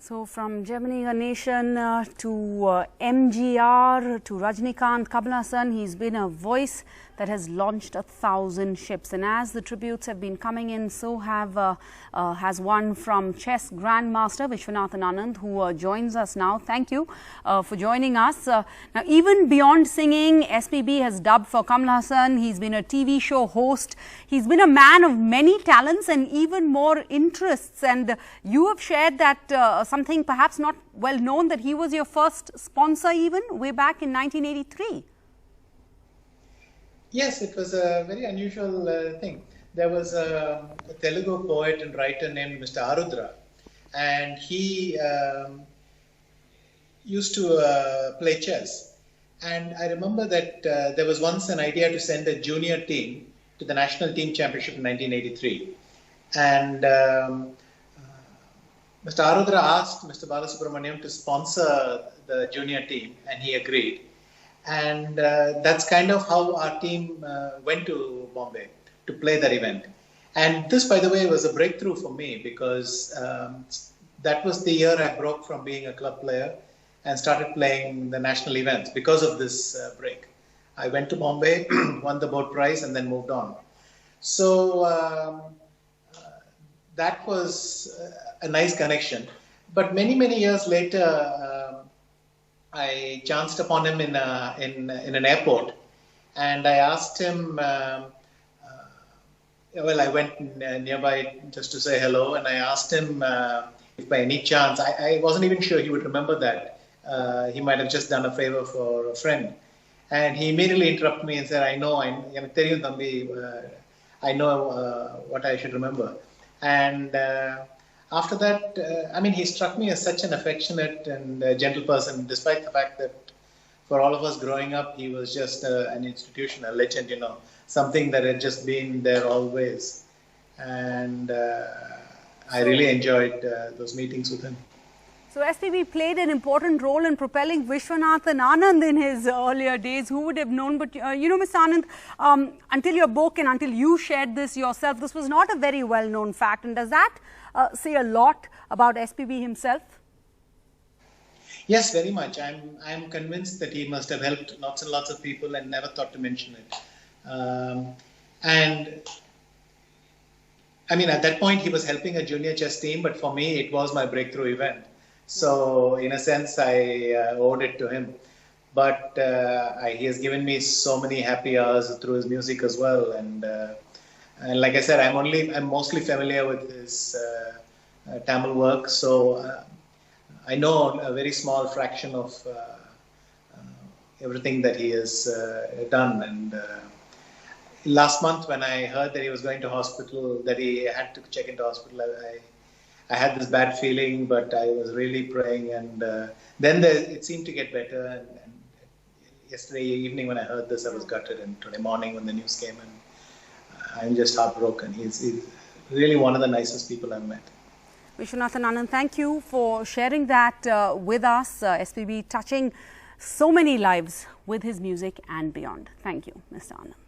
So from Germany, a nation, to MGR, to Rajnikant, Kamal Haasan, he's been a voice that has launched 1,000 ships. And as the tributes have been coming in, so has one from Chess Grandmaster Vishwanathan Anand, who joins us now. Thank you for joining us. Now, even beyond singing, SPB has dubbed for Kamal Haasan. He's been a TV show host. He's been a man of many talents and even more interests. And you have shared that something perhaps not well known, that he was your first sponsor even way back in 1983. Yes, it was a very unusual thing. There was a Telugu poet and writer named Mr Arudra, and he used to play chess. And I remember that there was once an idea to send a junior team to the National Team Championship in 1983. And Mr Arudra asked Mr Balasubrahmanyam to sponsor the junior team, and he agreed. And that's kind of how our team went to Bombay to play that event. And this, by the way, was a breakthrough for me, because that was the year I broke from being a club player and started playing the national events because of this break. I went to Bombay, won the boat prize, and then moved on. So that was a nice connection. But many, many years later, I chanced upon him in an airport, and I asked him, well, I went nearby just to say hello, and I asked him if by any chance, I wasn't even sure he would remember that. He might have just done a favor for a friend. And he immediately interrupted me and said, I know what I should remember. And after that, I mean, he struck me as such an affectionate and gentle person, despite the fact that for all of us growing up, he was just an institution, a legend, you know, something that had just been there always. And I really enjoyed those meetings with him. So SPB played an important role in propelling Vishwanathan Anand in his earlier days. Who would have known? But you know, Mr Anand, until your book and until you shared this yourself, this was not a very well-known fact. And does that say a lot about SPB himself? Yes, very much. I'm convinced that he must have helped lots and lots of people and never thought to mention it. And I mean, at that point, he was helping a junior chess team, but for me, it was my breakthrough event. So, in a sense, I owed it to him. But he has given me so many happy hours through his music as well. And like I said, I'm mostly familiar with his Tamil work. So I know a very small fraction of everything that he has done. And last month, when I heard that he was going to hospital, that he had to check into hospital, I had this bad feeling, but I was really praying, and then it seemed to get better. And yesterday evening when I heard this, I was gutted, and today morning when the news came in, I'm just heartbroken. He's really one of the nicest people I've met. Vishwanathan Anand, thank you for sharing that with us. SPB touching so many lives with his music and beyond. Thank you, Mr. Anand.